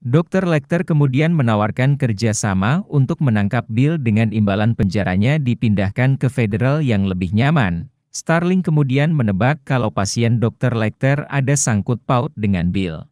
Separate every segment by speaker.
Speaker 1: Dr. Lecter kemudian menawarkan kerjasama untuk menangkap Bill dengan imbalan penjaranya dipindahkan ke federal yang lebih nyaman. Starling kemudian menebak kalau pasien Dr. Lecter ada sangkut paut dengan Bill.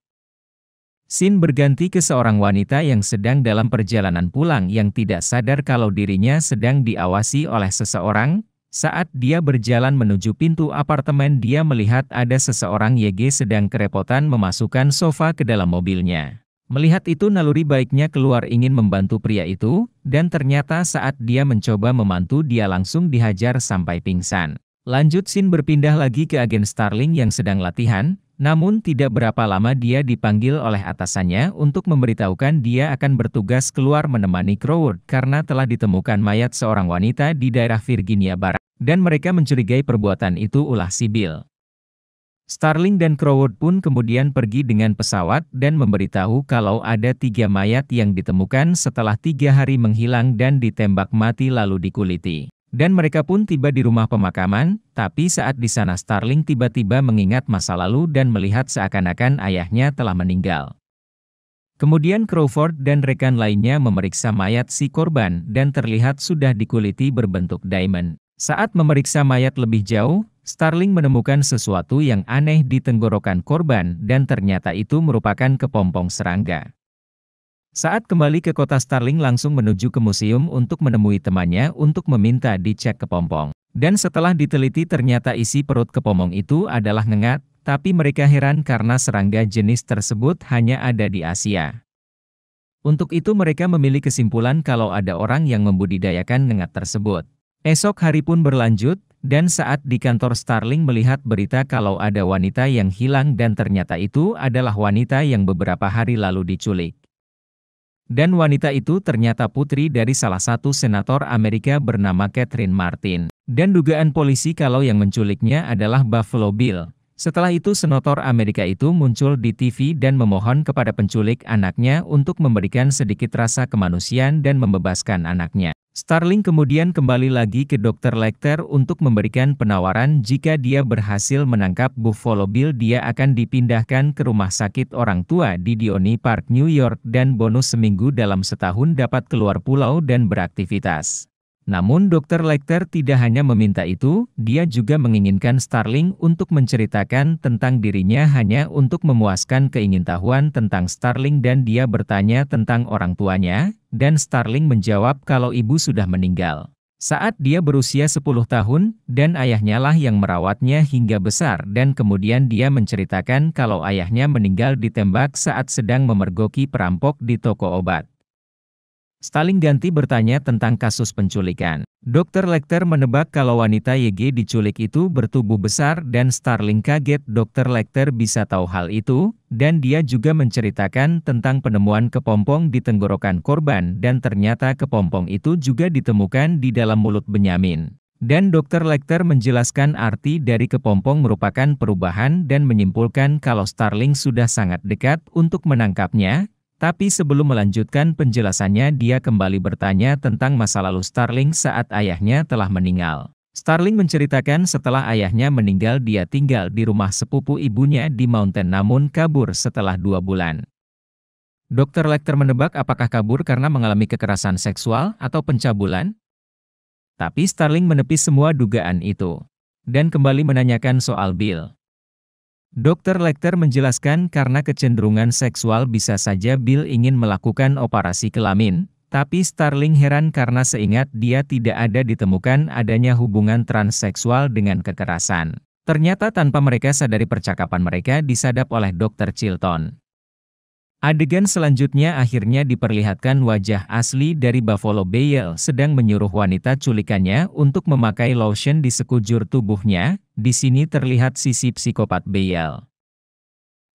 Speaker 1: Scene berganti ke seorang wanita yang sedang dalam perjalanan pulang yang tidak sadar kalau dirinya sedang diawasi oleh seseorang. Saat dia berjalan menuju pintu apartemen, dia melihat ada seseorang YG sedang kerepotan memasukkan sofa ke dalam mobilnya. Melihat itu, naluri baiknya keluar ingin membantu pria itu, dan ternyata saat dia mencoba membantu dia langsung dihajar sampai pingsan. Lanjut scene berpindah lagi ke agen Starling yang sedang latihan, namun tidak berapa lama dia dipanggil oleh atasannya untuk memberitahukan dia akan bertugas keluar menemani Crowd karena telah ditemukan mayat seorang wanita di daerah Virginia Barat, dan mereka mencurigai perbuatan itu ulah si Bill. Starling dan Crowd pun kemudian pergi dengan pesawat dan memberitahu kalau ada 3 mayat yang ditemukan setelah 3 hari menghilang dan ditembak mati lalu dikuliti. Dan mereka pun tiba di rumah pemakaman, tapi saat di sana Starling tiba-tiba mengingat masa lalu dan melihat seakan-akan ayahnya telah meninggal. Kemudian Crawford dan rekan lainnya memeriksa mayat si korban dan terlihat sudah dikuliti berbentuk diamond. Saat memeriksa mayat lebih jauh, Starling menemukan sesuatu yang aneh di tenggorokan korban dan ternyata itu merupakan kepompong serangga. Saat kembali ke kota, Starling langsung menuju ke museum untuk menemui temannya untuk meminta dicek kepompong. Dan setelah diteliti ternyata isi perut kepompong itu adalah ngengat, tapi mereka heran karena serangga jenis tersebut hanya ada di Asia. Untuk itu mereka memilih kesimpulan kalau ada orang yang membudidayakan ngengat tersebut. Esok hari pun berlanjut, dan saat di kantor Starling melihat berita kalau ada wanita yang hilang dan ternyata itu adalah wanita yang beberapa hari lalu diculik. Dan wanita itu ternyata putri dari salah satu senator Amerika bernama Catherine Martin. Dan dugaan polisi kalau yang menculiknya adalah Buffalo Bill. Setelah itu senator Amerika itu muncul di TV dan memohon kepada penculik anaknya untuk memberikan sedikit rasa kemanusiaan dan membebaskan anaknya. Starling kemudian kembali lagi ke Dr. Lecter untuk memberikan penawaran jika dia berhasil menangkap Buffalo Bill dia akan dipindahkan ke rumah sakit orang tua di Diony Park, New York dan bonus seminggu dalam setahun dapat keluar pulau dan beraktivitas. Namun Dr. Lecter tidak hanya meminta itu, dia juga menginginkan Starling untuk menceritakan tentang dirinya hanya untuk memuaskan keingintahuan tentang Starling dan dia bertanya tentang orang tuanya, dan Starling menjawab kalau ibu sudah meninggal saat dia berusia 10 tahun, dan ayahnya lah yang merawatnya hingga besar dan kemudian dia menceritakan kalau ayahnya meninggal ditembak saat sedang memergoki perampok di toko obat. Starling ganti bertanya tentang kasus penculikan. Dr. Lecter menebak kalau wanita YG diculik itu bertubuh besar dan Starling kaget Dr. Lecter bisa tahu hal itu, dan dia juga menceritakan tentang penemuan kepompong di tenggorokan korban dan ternyata kepompong itu juga ditemukan di dalam mulut Benyamin. Dan Dr. Lecter menjelaskan arti dari kepompong merupakan perubahan dan menyimpulkan kalau Starling sudah sangat dekat untuk menangkapnya. Tapi sebelum melanjutkan penjelasannya dia kembali bertanya tentang masa lalu Starling saat ayahnya telah meninggal. Starling menceritakan setelah ayahnya meninggal dia tinggal di rumah sepupu ibunya di Mountain namun kabur setelah 2 bulan. Dr. Lecter menebak apakah kabur karena mengalami kekerasan seksual atau pencabulan? Tapi Starling menepis semua dugaan itu. Dan kembali menanyakan soal Bill. Dr. Lecter menjelaskan karena kecenderungan seksual bisa saja Bill ingin melakukan operasi kelamin, tapi Starling heran karena seingat dia tidak ada ditemukan adanya hubungan transseksual dengan kekerasan. Ternyata tanpa mereka sadari percakapan mereka disadap oleh Dr. Chilton. Adegan selanjutnya akhirnya diperlihatkan wajah asli dari Buffalo Bill sedang menyuruh wanita culikannya untuk memakai lotion di sekujur tubuhnya. Di sini terlihat sisi psikopat Bill.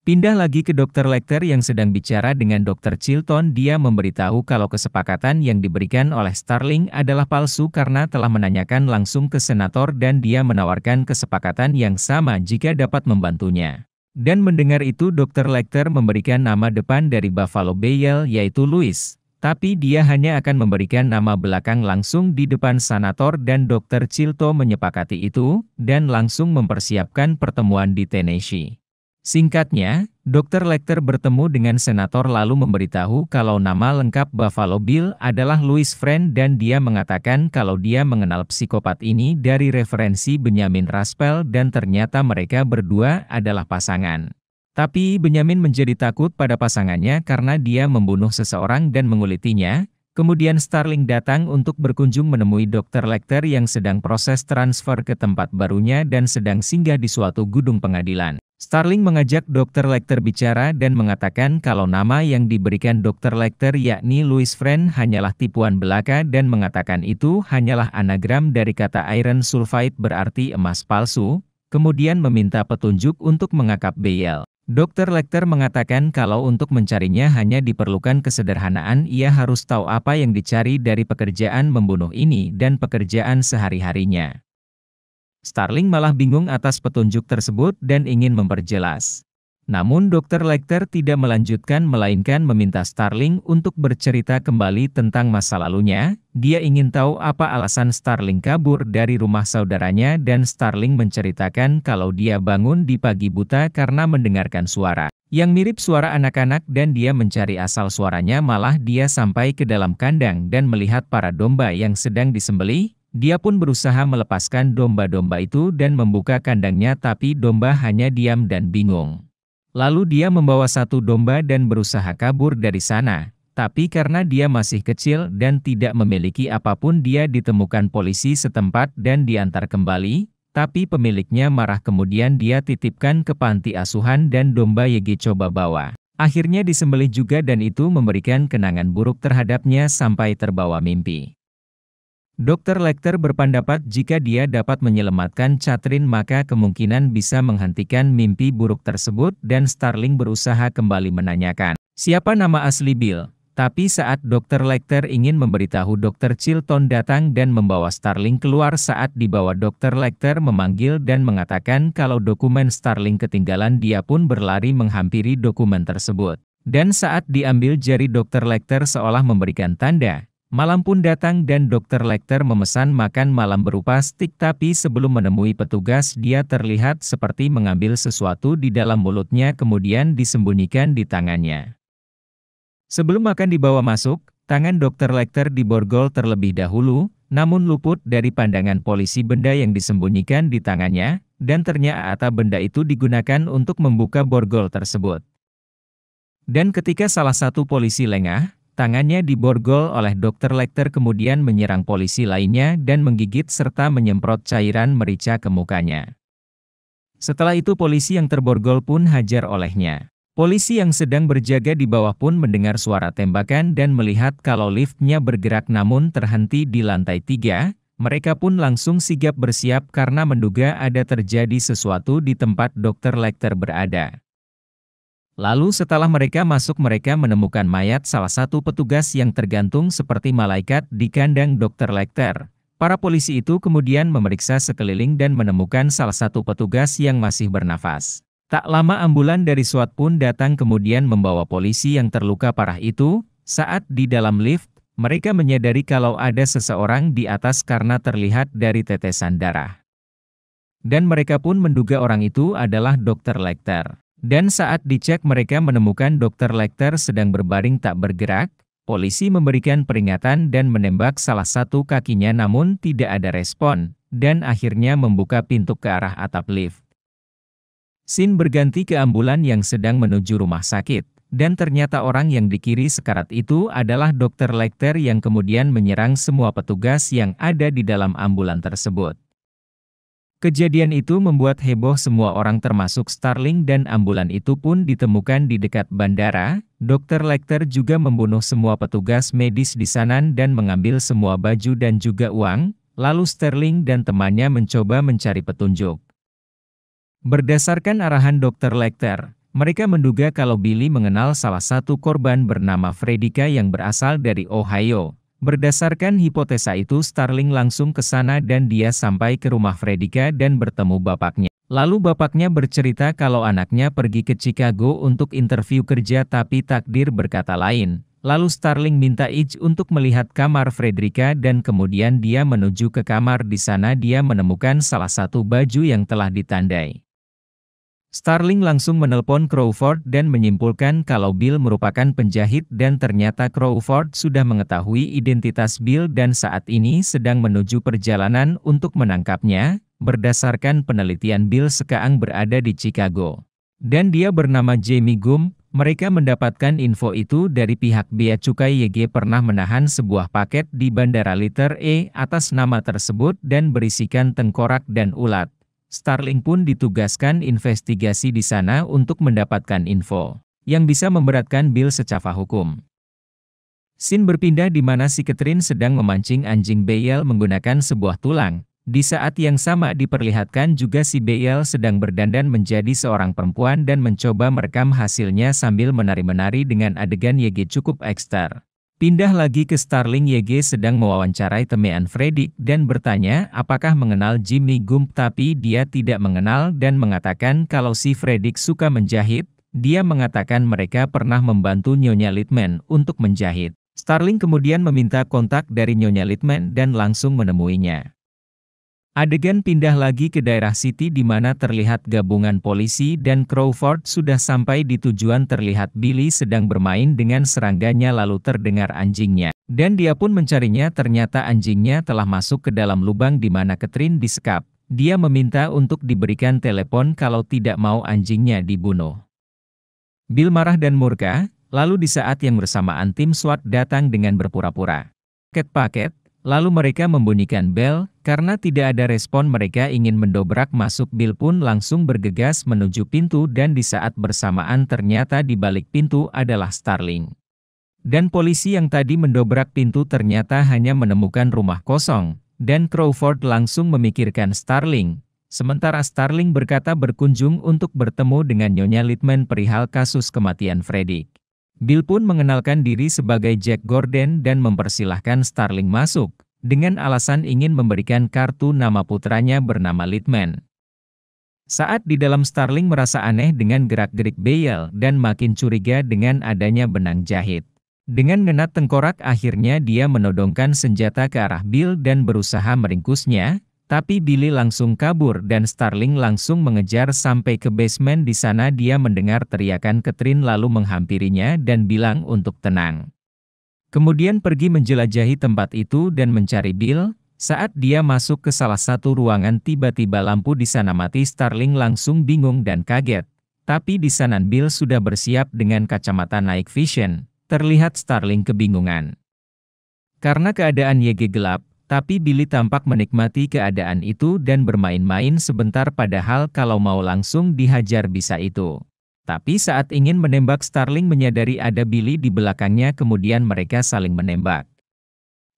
Speaker 1: Pindah lagi ke Dr. Lecter yang sedang bicara dengan Dr. Chilton. Dia memberitahu kalau kesepakatan yang diberikan oleh Starling adalah palsu karena telah menanyakan langsung ke senator dan dia menawarkan kesepakatan yang sama jika dapat membantunya. Dan mendengar itu Dr. Lecter memberikan nama depan dari Buffalo Bill yaitu Louis. Tapi dia hanya akan memberikan nama belakang langsung di depan senator dan Dr. Chilton menyepakati itu, dan langsung mempersiapkan pertemuan di Tennessee. Singkatnya, Dr. Lecter bertemu dengan senator lalu memberitahu kalau nama lengkap Buffalo Bill adalah Louis Friend dan dia mengatakan kalau dia mengenal psikopat ini dari referensi Benjamin Raspel dan ternyata mereka berdua adalah pasangan. Tapi Benjamin menjadi takut pada pasangannya karena dia membunuh seseorang dan mengulitinya. Kemudian Starling datang untuk berkunjung menemui Dr. Lecter yang sedang proses transfer ke tempat barunya dan sedang singgah di suatu gedung pengadilan. Starling mengajak Dr. Lecter bicara dan mengatakan kalau nama yang diberikan Dr. Lecter yakni Louis Friend hanyalah tipuan belaka dan mengatakan itu hanyalah anagram dari kata iron sulfide berarti emas palsu, kemudian meminta petunjuk untuk mengakap Bale. Dr. Lecter mengatakan kalau untuk mencarinya hanya diperlukan kesederhanaan, ia harus tahu apa yang dicari dari pekerjaan membunuh ini dan pekerjaan sehari-harinya. Starling malah bingung atas petunjuk tersebut dan ingin memperjelas. Namun Dr. Lecter tidak melanjutkan melainkan meminta Starling untuk bercerita kembali tentang masa lalunya. Dia ingin tahu apa alasan Starling kabur dari rumah saudaranya dan Starling menceritakan kalau dia bangun di pagi buta karena mendengarkan suara yang mirip suara anak-anak dan dia mencari asal suaranya malah dia sampai ke dalam kandang dan melihat para domba yang sedang disembelih. Dia pun berusaha melepaskan domba-domba itu dan membuka kandangnya tapi domba hanya diam dan bingung. Lalu dia membawa satu domba dan berusaha kabur dari sana. Tapi karena dia masih kecil dan tidak memiliki apapun dia ditemukan polisi setempat dan diantar kembali. Tapi pemiliknya marah kemudian dia titipkan ke panti asuhan dan domba Yegi coba bawa. Akhirnya disembelih juga dan itu memberikan kenangan buruk terhadapnya sampai terbawa mimpi. Dr. Lecter berpendapat jika dia dapat menyelamatkan Catherine maka kemungkinan bisa menghentikan mimpi buruk tersebut dan Starling berusaha kembali menanyakan, siapa nama asli Bill? Tapi saat Dr. Lecter ingin memberitahu Dr. Chilton datang dan membawa Starling keluar saat dibawa Dr. Lecter memanggil dan mengatakan kalau dokumen Starling ketinggalan dia pun berlari menghampiri dokumen tersebut. Dan saat diambil jari Dr. Lecter seolah memberikan tanda. Malam pun datang dan Dr. Lecter memesan makan malam berupa stik tapi sebelum menemui petugas dia terlihat seperti mengambil sesuatu di dalam mulutnya kemudian disembunyikan di tangannya. Sebelum makan dibawa masuk, tangan Dr. Lecter diborgol terlebih dahulu, namun luput dari pandangan polisi benda yang disembunyikan di tangannya, dan ternyata benda itu digunakan untuk membuka borgol tersebut. Dan ketika salah satu polisi lengah, tangannya diborgol oleh Dr. Lecter kemudian menyerang polisi lainnya dan menggigit serta menyemprot cairan merica ke mukanya. Setelah itu polisi yang terborgol pun hajar olehnya. Polisi yang sedang berjaga di bawah pun mendengar suara tembakan dan melihat kalau liftnya bergerak namun terhenti di lantai 3, mereka pun langsung sigap bersiap karena menduga ada terjadi sesuatu di tempat Dr. Lecter berada. Lalu setelah mereka masuk mereka menemukan mayat salah satu petugas yang tergantung seperti malaikat di kandang Dr. Lecter. Para polisi itu kemudian memeriksa sekeliling dan menemukan salah satu petugas yang masih bernafas. Tak lama ambulan dari SWAT pun datang kemudian membawa polisi yang terluka parah itu. Saat di dalam lift, mereka menyadari kalau ada seseorang di atas karena terlihat dari tetesan darah. Dan mereka pun menduga orang itu adalah Dr. Lecter. Dan saat dicek mereka menemukan Dr. Lecter sedang berbaring tak bergerak, polisi memberikan peringatan dan menembak salah satu kakinya namun tidak ada respon, dan akhirnya membuka pintu ke arah atap lift. Scene berganti ke ambulan yang sedang menuju rumah sakit, dan ternyata orang yang di kiri sekarat itu adalah Dr. Lecter yang kemudian menyerang semua petugas yang ada di dalam ambulan tersebut. Kejadian itu membuat heboh semua orang termasuk Starling dan ambulan itu pun ditemukan di dekat bandara. Dr. Lecter juga membunuh semua petugas medis di sana dan mengambil semua baju dan juga uang, lalu Starling dan temannya mencoba mencari petunjuk. Berdasarkan arahan Dr. Lecter, mereka menduga kalau Billy mengenal salah satu korban bernama Fredika yang berasal dari Ohio. Berdasarkan hipotesa itu Starling langsung ke sana dan dia sampai ke rumah Fredika dan bertemu bapaknya. Lalu bapaknya bercerita kalau anaknya pergi ke Chicago untuk interview kerja tapi takdir berkata lain. Lalu Starling minta izin untuk melihat kamar Fredrika dan kemudian dia menuju ke kamar. Di sana dia menemukan salah satu baju yang telah ditandai. Starling langsung menelpon Crawford dan menyimpulkan kalau Bill merupakan penjahit dan ternyata Crawford sudah mengetahui identitas Bill dan saat ini sedang menuju perjalanan untuk menangkapnya, berdasarkan penelitian Bill sekarang berada di Chicago. Dan dia bernama Jamie Gump. Mereka mendapatkan info itu dari pihak Bea Cukai YG pernah menahan sebuah paket di Bandara Liter E atas nama tersebut dan berisikan tengkorak dan ulat. Starling pun ditugaskan investigasi di sana untuk mendapatkan info yang bisa memberatkan Bill secara hukum. Scene berpindah di mana si Catherine sedang memancing anjing Bale menggunakan sebuah tulang. Di saat yang sama diperlihatkan juga si Bale sedang berdandan menjadi seorang perempuan dan mencoba merekam hasilnya sambil menari-menari dengan adegan YG cukup ekster. Pindah lagi ke Starling. YG sedang mewawancarai teman Fredrik dan bertanya apakah mengenal Jimmy Gump, tapi dia tidak mengenal dan mengatakan kalau si Fredrik suka menjahit. Dia mengatakan mereka pernah membantu Nyonya Littman untuk menjahit. Starling kemudian meminta kontak dari Nyonya Littman dan langsung menemuinya. Adegan pindah lagi ke daerah City di mana terlihat gabungan polisi dan Crawford sudah sampai di tujuan. Terlihat Billy sedang bermain dengan serangganya lalu terdengar anjingnya. Dan dia pun mencarinya, ternyata anjingnya telah masuk ke dalam lubang di mana Catherine disekap. Dia meminta untuk diberikan telepon kalau tidak mau anjingnya dibunuh. Bill marah dan murka, lalu di saat yang bersamaan tim SWAT datang dengan berpura-pura paket. Lalu mereka membunyikan bel, karena tidak ada respon mereka ingin mendobrak masuk. Bill pun langsung bergegas menuju pintu dan di saat bersamaan ternyata di balik pintu adalah Starling. Dan polisi yang tadi mendobrak pintu ternyata hanya menemukan rumah kosong, dan Crawford langsung memikirkan Starling. Sementara Starling berkata berkunjung untuk bertemu dengan Nyonya Littman perihal kasus kematian Fredrik. Bill pun mengenalkan diri sebagai Jack Gordon dan mempersilahkan Starling masuk, dengan alasan ingin memberikan kartu nama putranya bernama Littman. Saat di dalam Starling merasa aneh dengan gerak-gerik Bale dan makin curiga dengan adanya benang jahit. Dengan ngenat tengkorak akhirnya dia menodongkan senjata ke arah Bill dan berusaha meringkusnya. Tapi Billy langsung kabur dan Starling langsung mengejar sampai ke basement. Di sana dia mendengar teriakan Catherine lalu menghampirinya dan bilang untuk tenang. Kemudian pergi menjelajahi tempat itu dan mencari Bill. Saat dia masuk ke salah satu ruangan tiba-tiba lampu di sana mati. Starling langsung bingung dan kaget. Tapi di sana Bill sudah bersiap dengan kacamata night vision. Terlihat Starling kebingungan. Karena keadaan YG gelap. Tapi Billy tampak menikmati keadaan itu dan bermain-main sebentar padahal kalau mau langsung dihajar bisa itu. Tapi saat ingin menembak Starling menyadari ada Billy di belakangnya kemudian mereka saling menembak.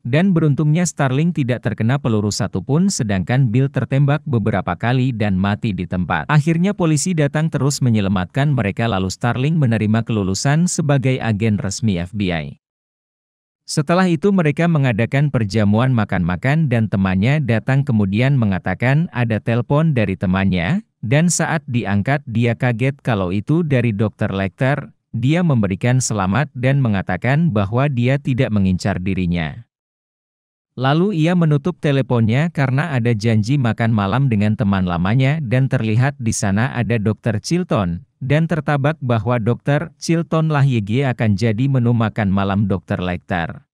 Speaker 1: Dan beruntungnya Starling tidak terkena peluru satupun sedangkan Bill tertembak beberapa kali dan mati di tempat. Akhirnya polisi datang terus menyelamatkan mereka lalu Starling menerima kelulusan sebagai agen resmi FBI. Setelah itu mereka mengadakan perjamuan makan-makan dan temannya datang kemudian mengatakan ada telepon dari temannya, dan saat diangkat dia kaget kalau itu dari Dr. Lecter. Dia memberikan selamat dan mengatakan bahwa dia tidak mengincar dirinya. Lalu ia menutup teleponnya karena ada janji makan malam dengan teman lamanya dan terlihat di sana ada Dr. Chilton, dan tertabak bahwa Dr. Chilton lah YG akan jadi menu makan malam Dr. Lecter.